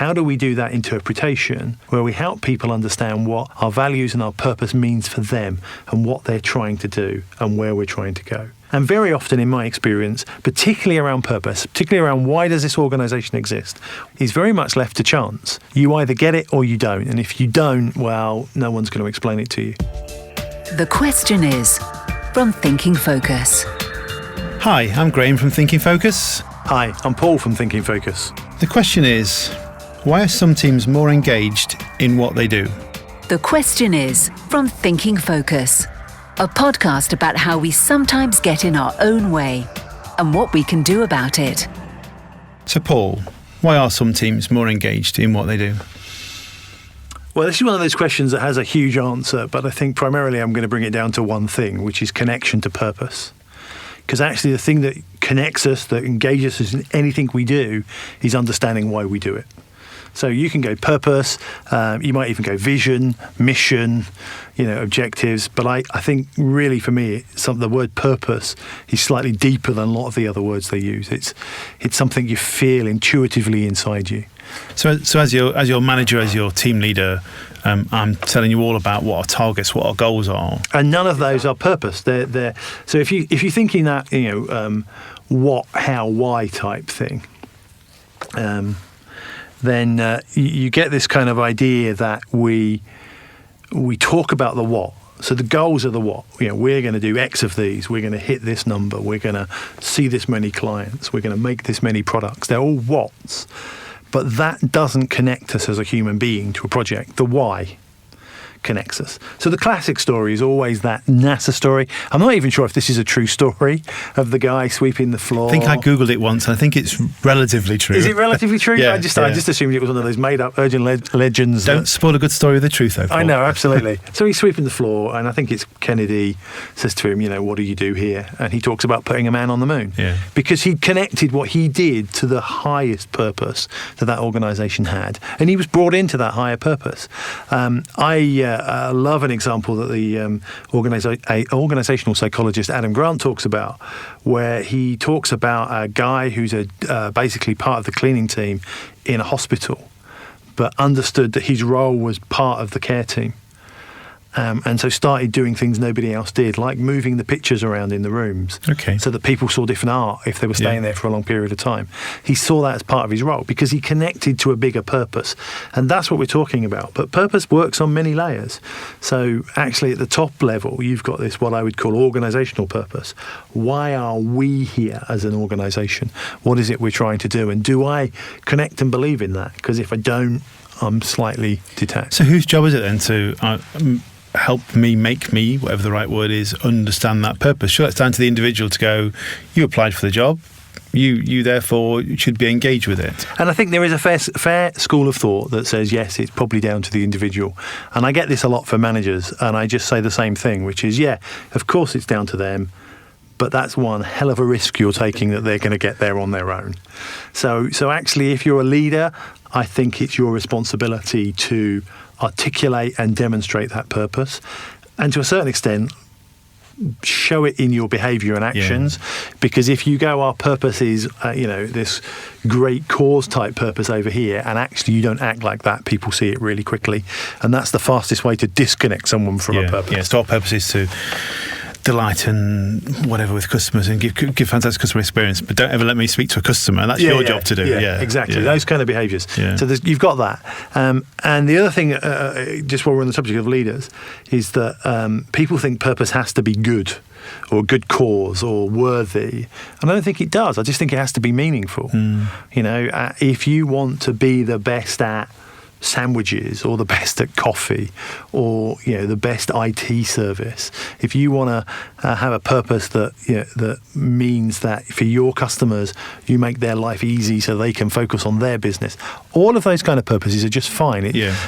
how do we do that interpretation where we help people understand what our values and our purpose means for them and what they're trying to do and where we're trying to go. And very often in my experience, particularly around purpose, particularly around why does this organisation exist, is very much left to chance. You either get it or you don't. And if you don't, well, no one's going to explain it to you. The question is, from Thinking Focus. Hi, I'm Graham from Thinking Focus. Hi, I'm Paul from Thinking Focus. The question is, why are some teams more engaged in what they do? The question is, from Thinking Focus. A podcast about how we sometimes get in our own way and what we can do about it. So Paul, why are some teams more engaged in what they do? Well, this is one of those questions that has a huge answer, but I think primarily I'm going to bring it down to one thing, which is connection to purpose. Because actually the thing that connects us, that engages us in anything we do, is understanding why we do it. So you can go purpose, you might even go vision, mission, objectives. But I think really for me, the word purpose is slightly deeper than a lot of the other words they use. It's something you feel intuitively inside you. So as your manager, as your team leader, I'm telling you all about what our targets, what our goals are, and none of those are purpose. They're so if you're thinking that what, how, why type thing. Then you get this kind of idea that we talk about the what. So the goals are the what. We're going to do X of these. We're going to hit this number. We're going to see this many clients. We're going to make this many products. They're all whats. But that doesn't connect us as a human being to a project. The why connects us. So the classic story is always that NASA story. I'm not even sure if this is a true story of the guy sweeping the floor. I think I Googled it once and I think it's relatively true. Is it relatively true? Yeah, I just assumed it was one of those made up urgent legends. Don't spoil a good story with the truth, though, Paul. I know, absolutely. So he's sweeping the floor and I think it's Kennedy says to him, what do you do here? And he talks about putting a man on the moon. Yeah. Because he connected what he did to the highest purpose that organisation had. And he was brought into that higher purpose. I love an example that the organisational psychologist Adam Grant talks about, where he talks about a guy who's basically part of the cleaning team in a hospital, but understood that his role was part of the care team. And so started doing things nobody else did, like moving the pictures around in the rooms, so that people saw different art if they were staying there for a long period of time. He saw that as part of his role because he connected to a bigger purpose. And that's what we're talking about. But purpose works on many layers. So actually at the top level, you've got this, what I would call organisational purpose. Why are we here as an organisation? What is it we're trying to do? And do I connect and believe in that? Because if I don't, I'm slightly detached. So whose job is it then to help me, make me, whatever the right word is, understand that purpose? Sure, it's down to the individual to go, you applied for the job, you therefore should be engaged with it. And I think there is a fair school of thought that says, yes, it's probably down to the individual. And I get this a lot for managers, and I just say the same thing, which is, of course it's down to them, but that's one hell of a risk you're taking that they're going to get there on their own. So actually, if you're a leader, I think it's your responsibility to articulate and demonstrate that purpose, and to a certain extent show it in your behaviour and actions. Because if you go, our purpose is this great cause type purpose over here, and actually you don't act like that, people see it really quickly, and that's the fastest way to disconnect someone from a purpose. So our purpose is to delight and whatever with customers and give fantastic customer experience, but don't ever let me speak to a customer. That's your job to do. Exactly. Those kind of behaviours. So you've got that. And the other thing, just while we're on the subject of leaders, is that people think purpose has to be good or good cause or worthy. And I don't think it does. I just think it has to be meaningful. If you want to be the best at sandwiches or the best at coffee or the best IT service, if you want to have a purpose that that means that for your customers you make their life easy so they can focus on their business, all of those kind of purposes are just fine.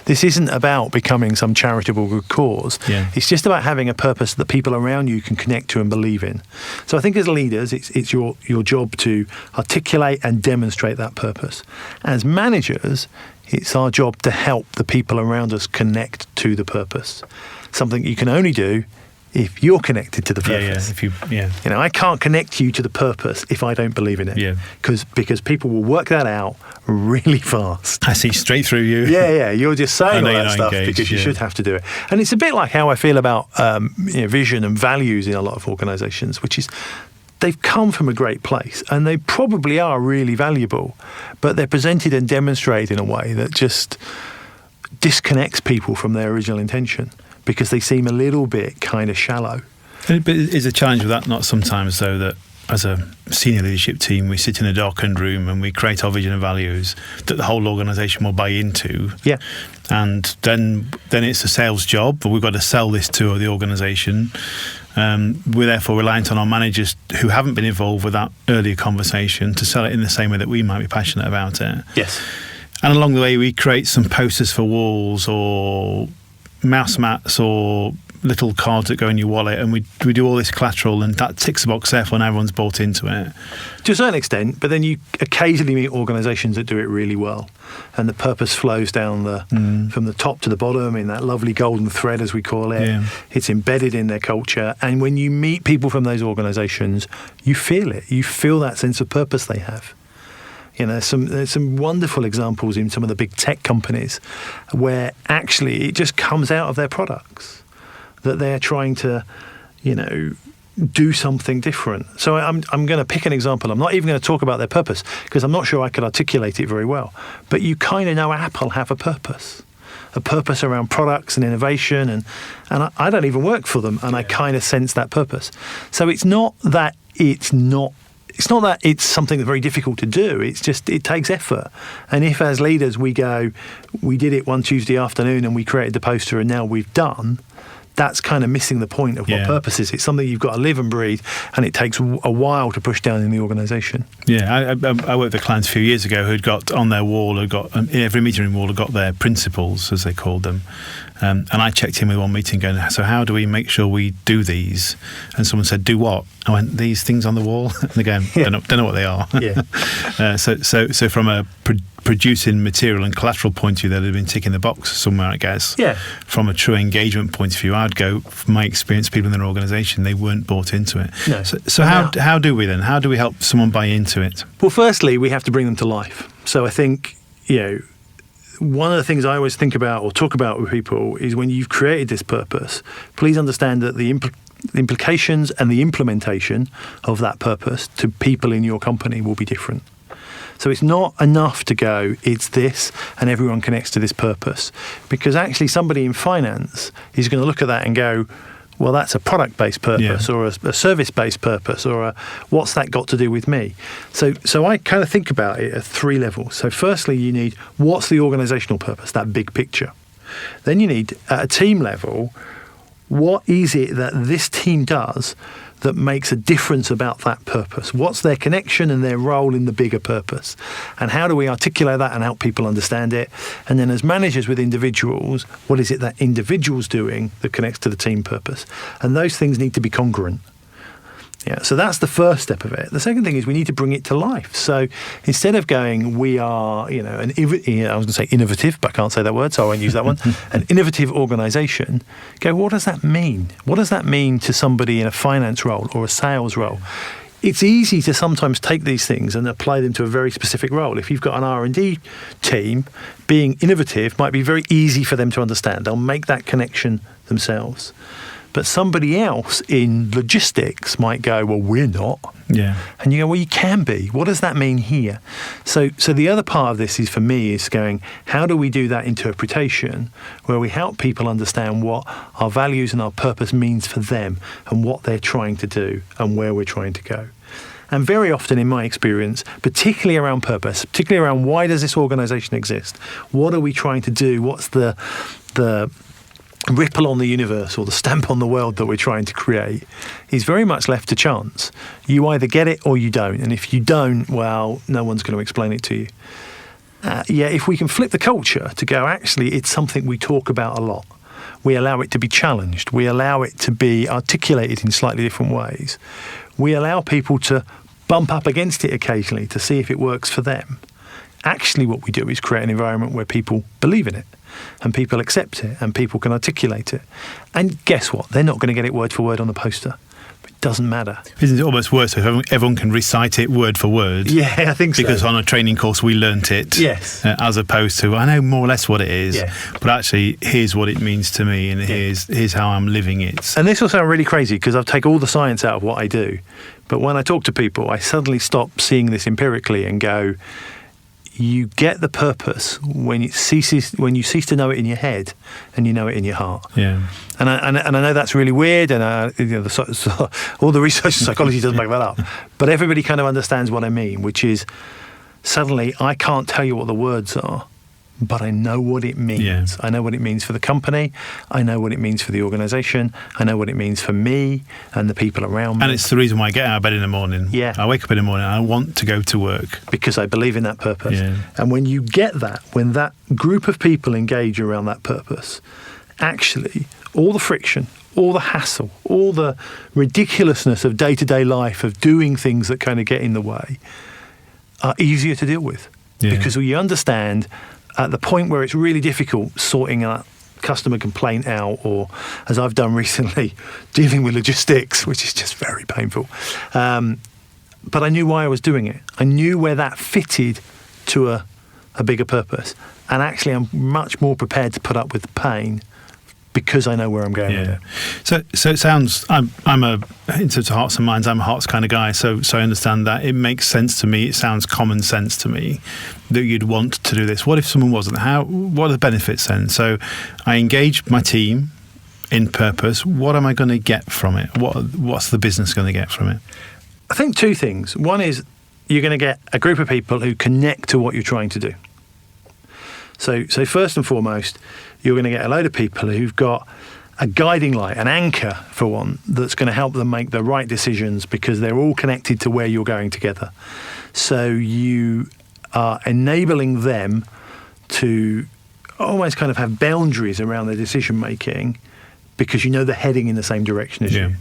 This isn't about becoming some charitable good cause. It's just about having a purpose that people around you can connect to and believe in. So I think as leaders it's your job to articulate and demonstrate that purpose. As managers, it's our job to help the people around us connect to the purpose. Something you can only do if you're connected to the purpose. I can't connect you to the purpose if I don't believe in it. Yeah. Because people will work that out really fast. I see straight through you. Yeah. You're just saying all that stuff engaged, because you should have to do it. And it's a bit like how I feel about vision and values in a lot of organisations, which is they've come from a great place and they probably are really valuable, but they're presented and demonstrated in a way that just disconnects people from their original intention, because they seem a little bit kind of shallow. But is a challenge with that not sometimes, though, that as a senior leadership team, we sit in a darkened room and we create our vision and values that the whole organisation will buy into? Yeah. And then it's a sales job, but we've got to sell this to the organisation. We're therefore reliant on our managers who haven't been involved with that earlier conversation to sell it in the same way that we might be passionate about it. Yes. And along the way, we create some posters for walls or mouse mats or little cards that go in your wallet, and we do all this collateral, and that ticks the box therefore and everyone's bought into it. To a certain extent, but then you occasionally meet organisations that do it really well, and the purpose flows down from the top to the bottom in that lovely golden thread, as we call it. Yeah. It's embedded in their culture, and when you meet people from those organisations, you feel it. You feel that sense of purpose they have. There's some wonderful examples in some of the big tech companies where actually it just comes out of their products that they're trying to, do something different. So I'm going to pick an example. I'm not even going to talk about their purpose because I'm not sure I could articulate it very well. But you kind of know Apple have a purpose around products and innovation, and I don't even work for them, and I kind of sense that purpose. So it's not that it's something that's very difficult to do. It's just it takes effort. And if as leaders we go, we did it one Tuesday afternoon and we created the poster and now we've done, that's kind of missing the point of what purpose is. It's something you've got to live and breathe, and it takes a while to push down in the organisation. Yeah, I worked with clients a few years ago who'd got on their wall, in every meeting room wall, had got their principles, as they called them. And I checked in with one meeting going, so how do we make sure we do these? And someone said, do what? I went, these things on the wall? And they go, don't know what they are. Yeah. So from a producing material and collateral point of view, they'd have been ticking the box somewhere, I guess. Yeah. From a true engagement point of view, I'd go, from my experience, people in their organisation, they weren't bought into it. No. So how do we then? How do we help someone buy into it? Well, firstly, we have to bring them to life. So I think, one of the things I always think about or talk about with people is when you've created this purpose, please understand that the implications and the implementation of that purpose to people in your company will be different. So it's not enough to go, it's this, and everyone connects to this purpose. Because actually somebody in finance is going to look at that and go, well, that's a product-based purpose or a service-based purpose or what's that got to do with me? So I kind of think about it at three levels. So firstly, you need what's the organisational purpose, that big picture. Then you need, at a team level, what is it that this team does that makes a difference about that purpose? What's their connection and their role in the bigger purpose? And how do we articulate that and help people understand it? And then as managers with individuals, what is it that individual's doing that connects to the team purpose? And those things need to be congruent. Yeah, so that's the first step of it. The second thing is we need to bring it to life. So instead of going, we are, I was going to say innovative, but I can't say that word, so I won't use that one. An innovative organisation. Go, what does that mean? What does that mean to somebody in a finance role or a sales role? It's easy to sometimes take these things and apply them to a very specific role. If you've got an R&D team, being innovative might be very easy for them to understand. They'll make that connection themselves. But somebody else in logistics might go, well, we're not. Yeah. And you go, well, you can be. What does that mean here? So the other part of this is, for me, is going, how do we do that interpretation where we help people understand what our values and our purpose means for them and what they're trying to do and where we're trying to go? And very often in my experience, particularly around purpose, particularly around why does this organisation exist? What are we trying to do? What's the ripple on the universe or the stamp on the world that we're trying to create is very much left to chance. You either get it or you don't. And if you don't, well, no one's going to explain it to you. If we can flip the culture to go, actually, it's something we talk about a lot. We allow it to be challenged. We allow it to be articulated in slightly different ways. We allow people to bump up against it occasionally to see if it works for them. actually what we do is create an environment where people believe in it and people accept it and people can articulate it. And guess what? They're not going to get it word for word on the poster. It doesn't matter. Isn't it almost worse if everyone can recite it word for word? Yeah, I think so. Because on a training course we learnt it. Yes. As opposed to, I know more or less what it is, Yeah. but actually here's what it means to me and here's how I'm living it. And this will sound really crazy because I've taken all the science out of what I do. But when I talk to people, I suddenly stop seeing this empirically and go, you get the purpose when you cease to know it in your head and you know it in your heart. Yeah. And I know that's really weird, and all the research in psychology doesn't back that up. But everybody kind of understands what I mean, which is suddenly I can't tell you what the words are, but I know what it means. Yeah. I know what it means for the company. I know what it means for the organisation. I know what it means for me and the people around me. And it's the reason why I get out of bed in the morning. Yeah. I wake up in the morning and I want to go to work. Because I believe in that purpose. Yeah. And when you get that, when that group of people engage around that purpose, actually all the friction, all the hassle, all the ridiculousness of day-to-day life, of doing things that kind of get in the way, are easier to deal with. Yeah. Because we understand at the point where it's really difficult sorting a customer complaint out, or as I've done recently, dealing with logistics, which is just very painful. But I knew why I was doing it. I knew where that fitted to a bigger purpose. And actually, I'm much more prepared to put up with the pain because I know where I'm going with it. So it sounds, I'm in terms of hearts and minds, I'm a hearts kind of guy, so I understand that. It makes sense to me, it sounds common sense to me that you'd want to do this. What if someone wasn't? What are the benefits then? So I engage my team in purpose. What am I going to get from it? What's the business going to get from it? I think two things. One is you're going to get a group of people who connect to what you're trying to do. So first and foremost, you're going to get a load of people who've got a guiding light, an anchor for one, that's going to help them make the right decisions because they're all connected to where you're going together. So you are enabling them to almost kind of have boundaries around their decision making because you know they're heading in the same direction as you.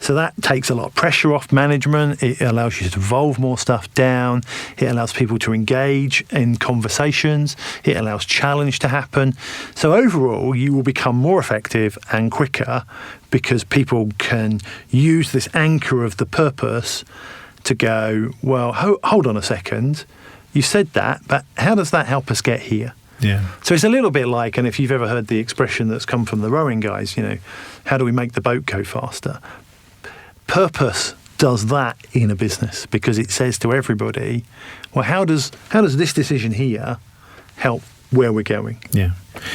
So that takes a lot of pressure off management. It allows you to devolve more stuff down. It allows people to engage in conversations. It allows challenge to happen. So overall, you will become more effective and quicker because people can use this anchor of the purpose to go, well, hold on a second. You said that, but how does that help us get here? Yeah. So it's a little bit like, and if you've ever heard the expression that's come from the rowing guys, how do we make the boat go faster? Purpose does that in a business because it says to everybody, well, how does this decision here help where we're going? Yeah.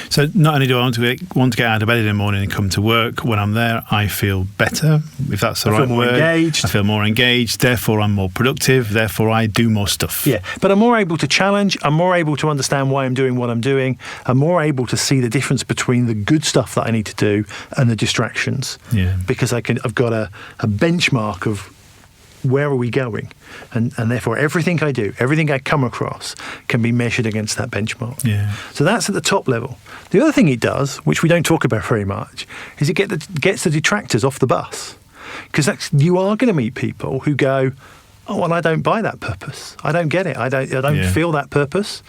So not only do I want to get out of bed in the morning and come to work, when I'm there, I feel better, if that's the right word. Engaged. I feel more engaged, therefore I'm more productive, therefore I do more stuff. Yeah, but I'm more able to challenge, I'm more able to understand why I'm doing what I'm doing, I'm more able to see the difference between the good stuff that I need to do and the distractions. Yeah. Because I've got a benchmark of where are we going? And therefore everything I do, everything I come across can be measured against that benchmark. Yeah. So that's at the top level. The other thing it does, which we don't talk about very much, is it gets the detractors off the bus. Because you are going to meet people who go, oh, well, I don't buy that purpose. I don't get it. I don't feel that purpose.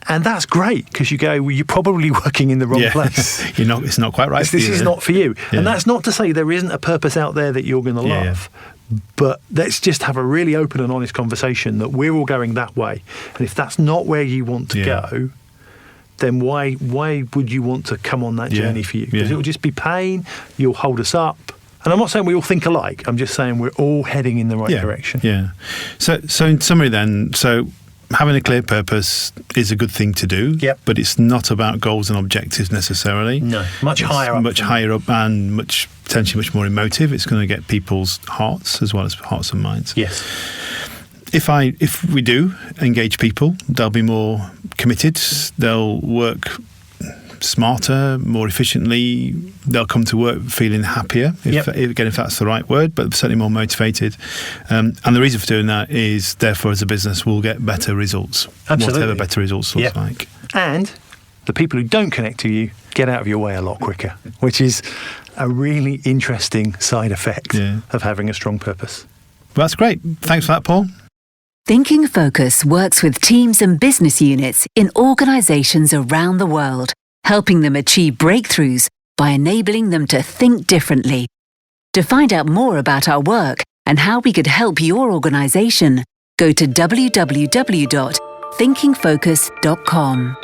And that's great because you go, well, you're probably working in the wrong place. It's not quite right. This is not for you. Yeah. And that's not to say there isn't a purpose out there that you're going to love. But let's just have a really open and honest conversation that we're all going that way. And if that's not where you want to go, then why would you want to come on that journey for you? Because it will just be pain. You'll hold us up. And I'm not saying we all think alike. I'm just saying we're all heading in the right direction. Yeah. So in summary then, having a clear purpose is a good thing to do, but it's not about goals and objectives necessarily. No, much higher up and potentially much more emotive. It's going to get people's hearts as well as hearts and minds. Yes. If we do engage people, they'll be more committed. They'll work smarter, more efficiently. They'll come to work feeling happier, if that's the right word, but certainly more motivated. And the reason for doing that is, therefore, as a business, we'll get better results. Absolutely. Whatever better results looks like. And the people who don't connect to you get out of your way a lot quicker, which is a really interesting side effect of having a strong purpose. Well, that's great. Thanks for that, Paul. Thinking Focus works with teams and business units in organizations around the world, helping them achieve breakthroughs by enabling them to think differently. To find out more about our work and how we could help your organization, go to www.thinkingfocus.com.